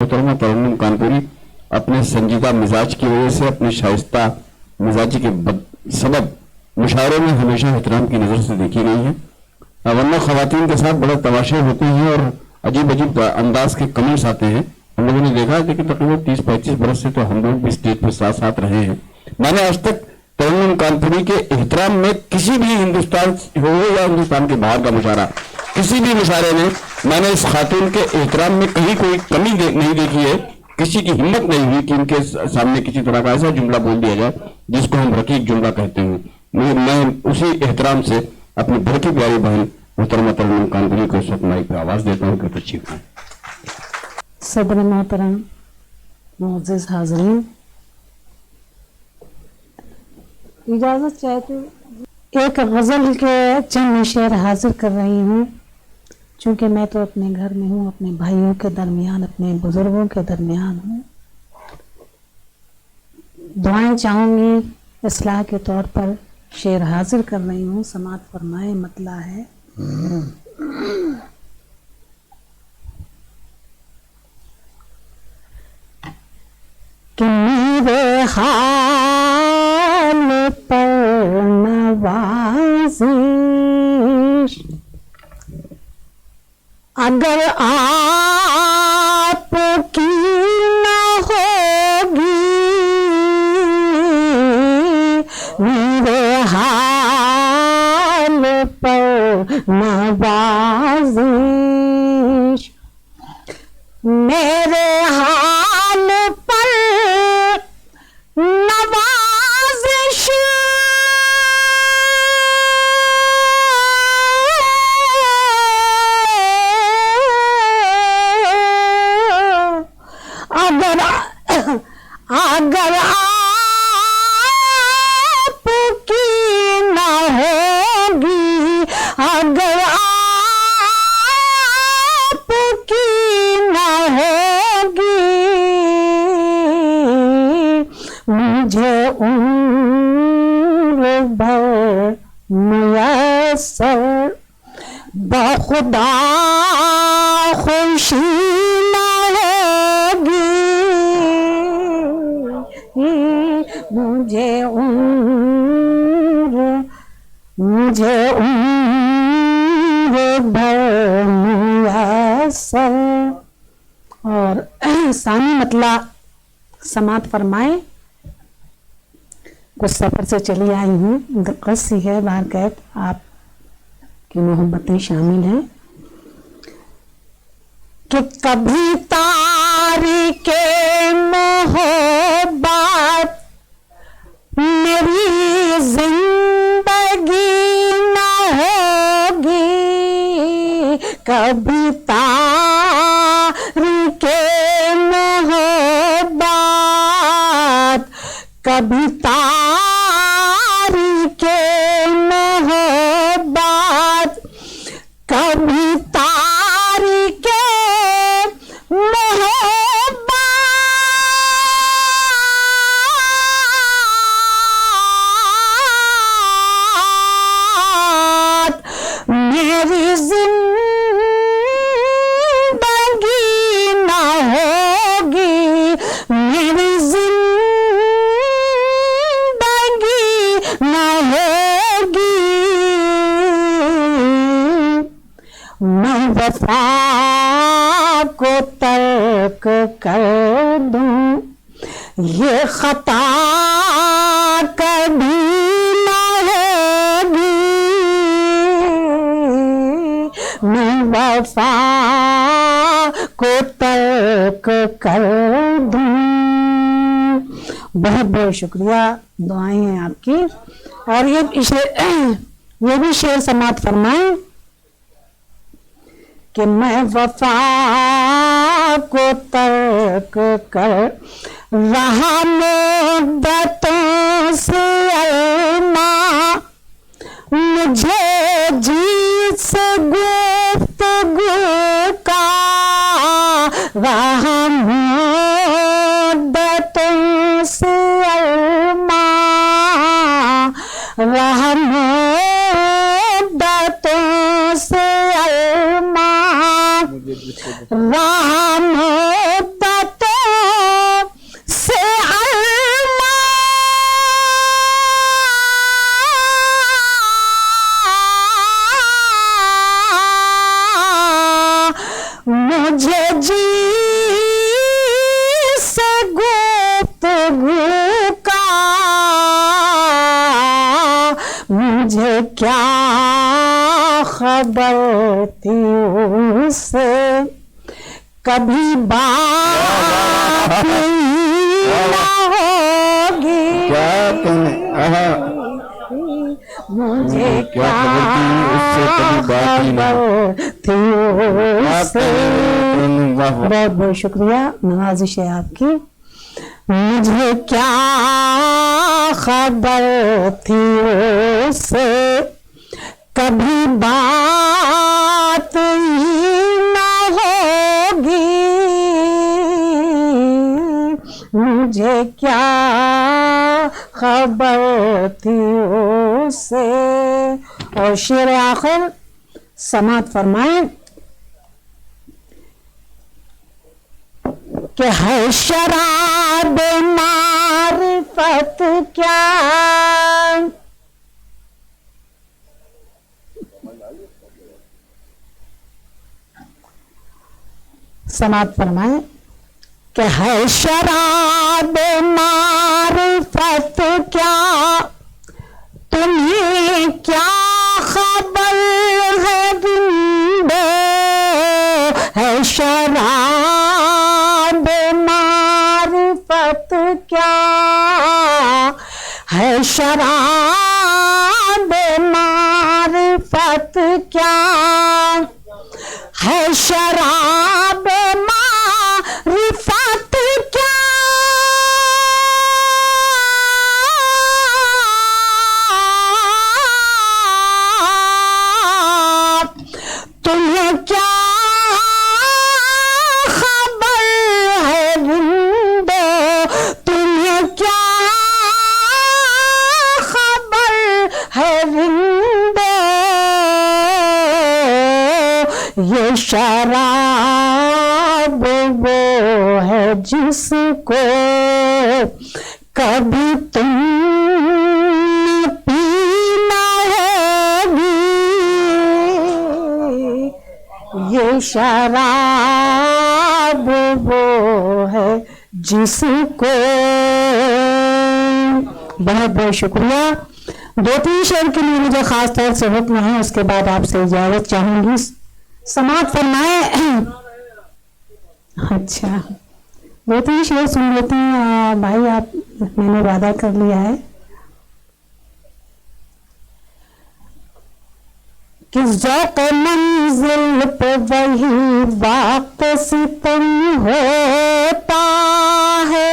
محترمہ ترنم कानपुरी अपने संजीदा मिजाज की वजह से, अपनी शाइस्ता मिजाजी के सबब मुशायरों में हमेशा एहतराम की नज़र से देखी गई है, वरना खवातीन के साथ बड़े तमाशे होते हैं और अजीब अजीब अंदाज के कमेंट्स आते हैं। हम लोगों ने देखा कि तकरीबन 30-35 बरस से तो हम लोग भी स्टेज पर साथ साथ रहे हैं। मैंने आज तक तरन्नुम कानपुरी के एहतराम में किसी भी हिंदुस्तान हो या हिंदुस्तान के बाहर का मुशायरा, किसी भी मुशायरे में मैंने इस खातून के एहतराम में कहीं कोई कमी नहीं देखी है। किसी की हिम्मत नहीं हुई कि इनके सामने किसी तरह का ऐसा जुमला बोल दिया जाए जिसको हम रकीक जुमला कहते हैं। मैं उसी एहतराम से अपनी बड़की प्यारी बहन मोहतरमा तरन्नुम कानपुरी को इस वक्त माइक पे आवाज देता हूँ कि तशरीफ लाएं। सदर मोहतरम, मुअज़्ज़िज़ हाज़रीन, इजाज़त चाहती हूँ एक गज़ल के चंद शेर हाजिर कर रही हूँ। चूँकि मैं तो अपने घर में हूँ, अपने भाइयों के दरमियान, अपने बुजुर्गों के दरमियान हूँ। दुआएं चाहूँगी, इस्लाह के तौर पर शेर हाजिर कर रही हूँ, समात फरमाए। मतला है कि मेरे हाल पर नवाज़िश अगर आपकी न होगी, मेरे हाल पर नवाज़िश, मेरे हाल पर नवाज़िश अगर आपकी न होगी, अगर आपकी न होगी, मुझे उम्र भर मुयस्सर बखुदा खुशी न होगी, मुझे उम्र भर मुयस्सर। और सानी मतला समात फरमाए। कुछ सफर से चली आई हूँ, दिक्कत सी है, बाहर कैद आपकी मोहब्बतें शामिल हैं कि कभी तारीके मोहब्बत मेरी जिंदगी न होगी, कभी तारीके मोहब्बत, कभी तारीके मोहब्बत, कभी तारीके मोहब्बत मेरी जिंदगी न होगी, मेरी जिंदगी न होगी, मैं वफा को तर्क कर दूं, ये खता कभी न होगी, मैं वफा को तर्क कर दूं। बहुत बहुत शुक्रिया, दुआएं हैं आपकी। और ये भी शेर समात फरमाएं कि मैं वफा को तर्क कर रहा मुद्दतों से अरमा, मुझे जीत से गुफ्तगू का रहा मुद्दतों से अरमा, रहा मुद्दतों से अरमा, रहा मुद्दतों क्या खबर थी उससे कभी बात ना होगी क्या कहने मुझे क्या क्या खबर थी उससे कभी बात ही ना खबर थी उससे बहुत बहुत शुक्रिया नवाजिश है आपकी मुझे क्या खबर थी उससे कभी बात ही ना होगी मुझे क्या खबर थी उससे और शेर आखिर समात फरमाए कि है शराब मारिफत क्या समात फरमाए कि है शराब मारिफत क्या तुम्हें क्या खबर है जिंदो है शराब मारिफत क्या है शराब मारिफत क्या है शराब मारिफत क्या तुम्हें क्या खबर है जिंदो तुम्हें क्या खबर है जिंदो ये शराब वो है जिसको कभी तुम पीना होगी ये शराब वो है जिसको बहुत बहुत शुक्रिया दो तीन शेर के लिए मुझे खास तौर से हुक्म है उसके बाद आपसे इजाजत चाहूंगी समात फरमाए अच्छा दो तीन शेर सुन लेते हैं भाई आप मैंने वादा कर लिया है कि ज़ौक़ मंजिल पे वही वक्त सितम होता है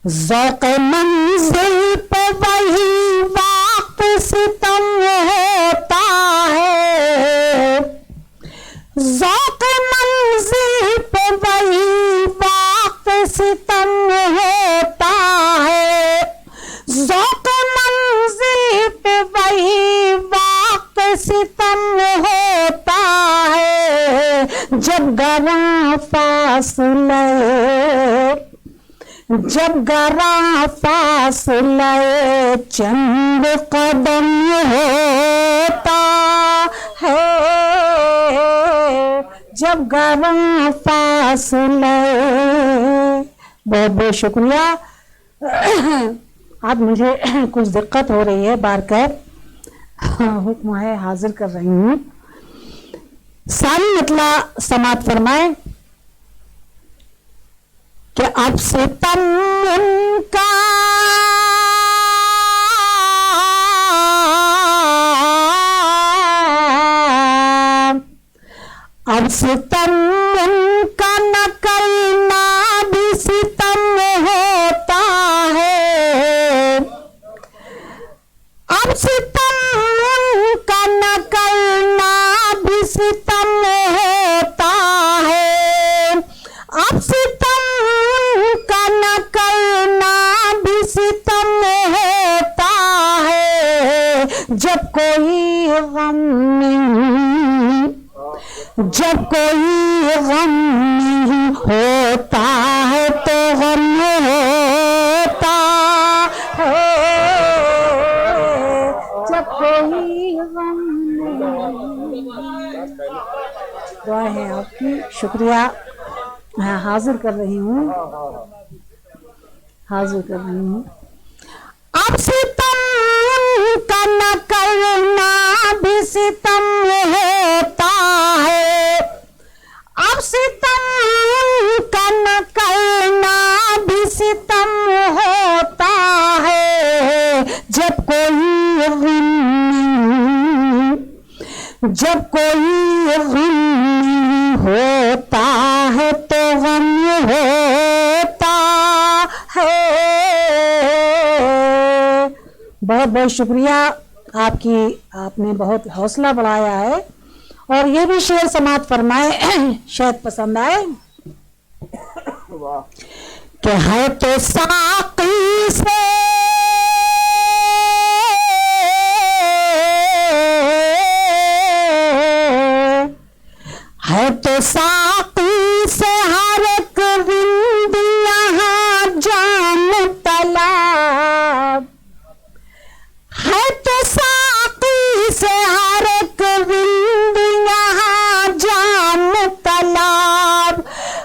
ज़ौक़ मंजिल पे वही वक्त सितम होता है ज़ौक़ मंजिल पे वही वक्त सितम होता है ज़ौक़ मंजिल पे वही वक्त सितम होता है जब गरा फासले चंद कदम होता है जब गरा फासले बहुत बहुत शुक्रिया आज मुझे कुछ दिक्कत हो रही है बार कर हुक्म है हाजिर कर रही हूँ सारी मतला समात फरमाए कि अब से तम उनका अब से तम उनका न करना भी सितम होता है अब सितम उनका न करना भी सितम होता है अब सितम उनका न करना भी सितम होता है जब कोई गम नहीं होता है तो गम होता है जब कोई गम नहीं दुआ है आपकी शुक्रिया मैं हाजिर कर रही हूँ अब सितम का न करना भी सितम होता है, अब सितम का न करना भी सितम होता है। जब कोई जब कोई गम होता है तो गम होता है। बहुत बहुत शुक्रिया आपकी, आपने बहुत हौसला बढ़ाया है और ये भी शेर समाप्त फरमाए, शायद पसंद आए। कि है तो साकी से है तो साकी से हर एक रिंद यहाँ जाम तलब, है तो साकी से हर एक रिंद यहाँ जाम तलब,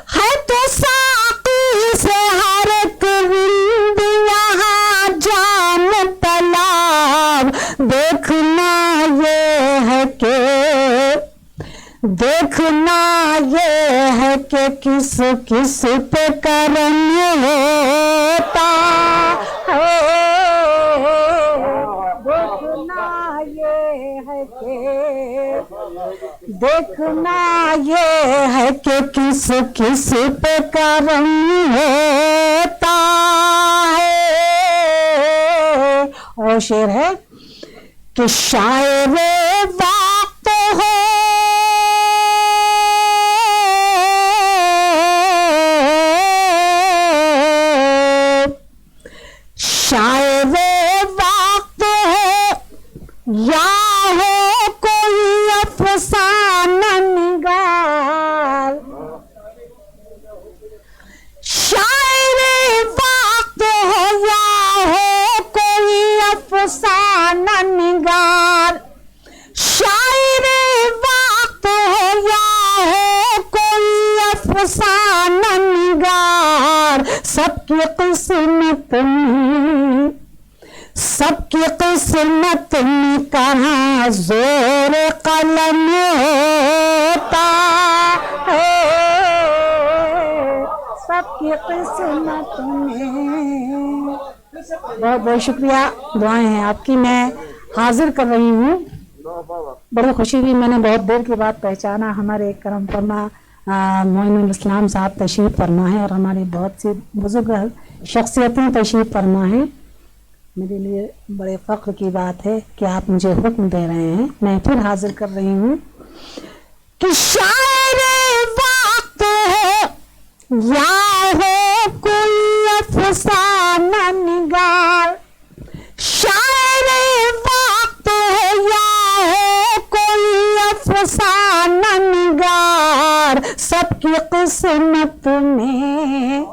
है तो साकी से हर एक रिंद यहाँ जाम तलब। देखना ये है कि देखना ये है कि किस किस पे करम होता है। देखना ये है कि देखना ये है कि किस किस पे करम होता है। और शेर है कि शायरे वक्त हो शायरे वक्त हो या हो कोई अफसाना निगार, शायरे वक्त हो या हो कोई अफसाना निगार, शायरे वक्त हो या हो कोई अफसाना निगार। सबकी किस्मत में सबकी किस्मत में कहाँ जोर कलम होता है, सबकी किस्मत में। बहुत बहुत शुक्रिया, दुआएं हैं आपकी। मैं हाजिर कर रही हूँ, बड़ी खुशी हुई, मैंने बहुत देर के बाद पहचाना हमारे करम फरमा मोइनुल इस्लाम साहब तशरीफ फरमा है और हमारी बहुत सी बुजुर्ग शख्सियतें तशरीफ फरमा है। मेरे लिए बड़े फ़ख्र की बात है कि आप मुझे हुक्म दे रहे हैं। मैं फिर हाजिर कर रही हूँ कि शायरे वक्त हो या हो कोई अफसाना निगार, शायरे वक्त हो या हो कोई अफसाना निगार। सबकी किस्मत में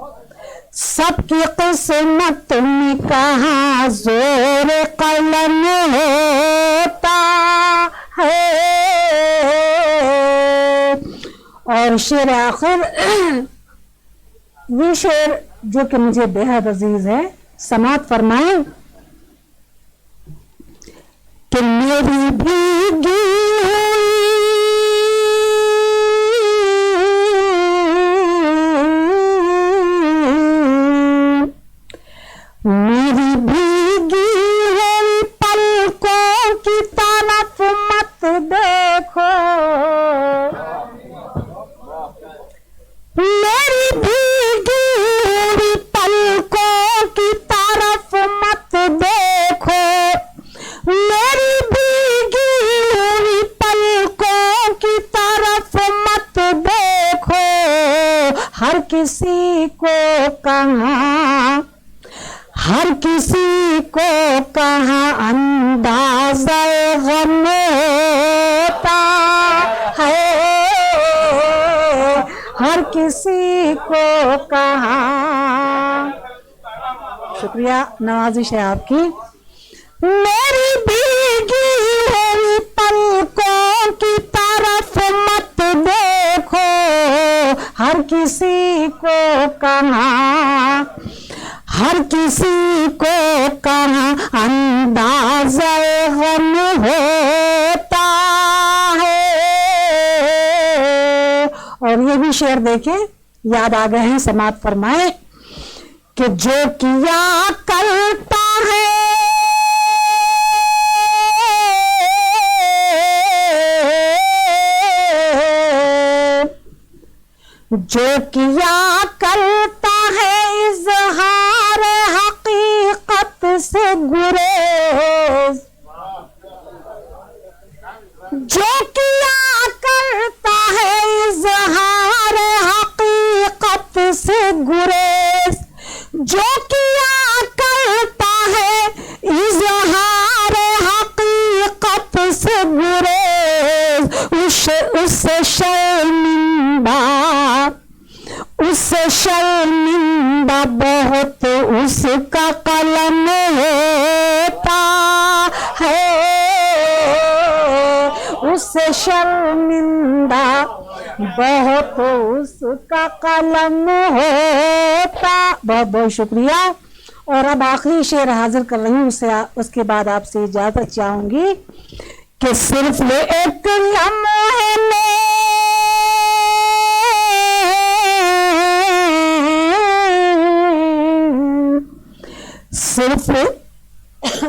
सबकी किस्मत में कहाँ जोर कलम होता है। और शेर आखिर, ये शेर जो कि मुझे बेहद अजीज है, समात फरमाए कि मेरी भीगी मेरी भीगी हुई पलकों की तरफ मत देखो, मेरी भीगी हुई पलकों की तरफ मत देखो, मेरी भीगी हुई पलकों की तरफ मत देखो। हर किसी को कहाँ हर किसी को कहाँ अंदाज़ा गम होता है, हर किसी को कहाँ। शुक्रिया, नवाजिश है आपकी। मेरी भीगी हुई पलकों की तरफ मत देखो, हर किसी को कहाँ ہر کسی کو کہاں اندازہ غم ہوتا ہے. اور یہ بھی شعر دیکھیں یاد آ گئے ہیں, سماعت فرمائے کہ جو کیا کرتا ہے جو کیا کرتا ہے اظہار حقیقت سے گریز, جو کیا کرتا ہے اظہار حقیقت سے گریز, جو کیا کرتا ہے اظہار حقیقت سے گریز, اس شرمندہ بہت اس کا قلم ہوتا ہے, اس شرمندہ بہت اس کا قلم ہوتا. بہت بہت شکریہ. اور اب آخری شعر حاضر کر رہی ہوں, اس کے بعد آپ سے اجازت چاہوں گی کہ صرف ایک لمحے میں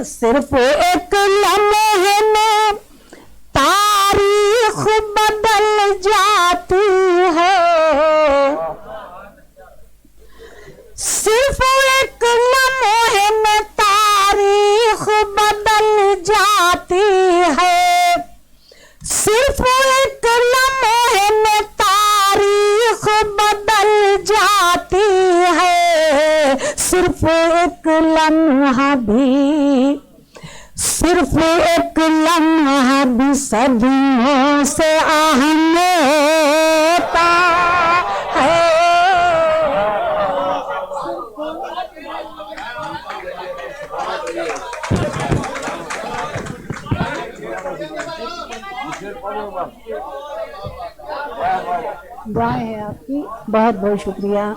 صرف ایک لمحے میں تاریخ بدل جاتی ہے, صرف ایک لمحے میں تاریخ بدل جاتی ہے, صرف ایک لمحے میں تاریخ بدل جاتی ہے, صرف ایک لمحہ بھی, صرف ایک لمحہ بھی صدیوں سے اہم ہوتا ہے. دعائیں ہیں آپ کی. بہت بہت شکریہ.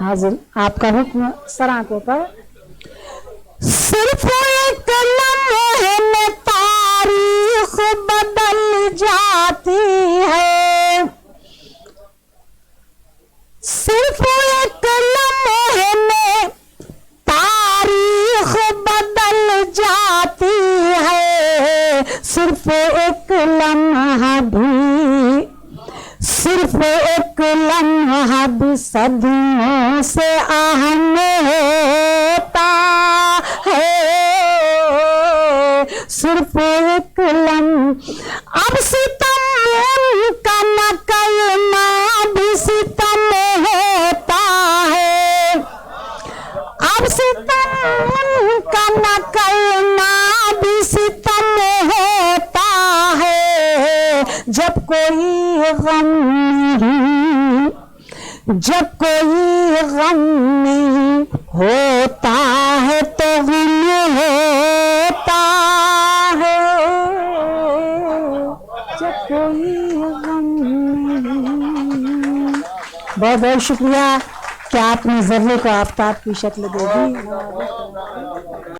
حاضر آپ کا حکم سر آنکھوں پر. صرف ایک لمحے میں تاریخ بدل جاتی ہے, صرف ایک لمحے میں تاریخ بدل جاتی ہے, صرف ایک لمحہ بھی, صرف ایک لمحہ بھی صدیوں سے اہم ہوتا ہے, صرف ایک لمحہ. اب ستم ان کا نہ کرنا بھی ستم ہوتا ہے, اب ستم ان کا نہ کرنا بھی ستم ہوتا ہے, جب کوئی غم نہیں, جب کوئی غم نہیں ہوتا ہے تو غم ہوتا ہے, جب کوئی غم نہیں. بہت بہت شکریہ کہ آپ نے ذرے کو آفتاب کی شکل دے دی.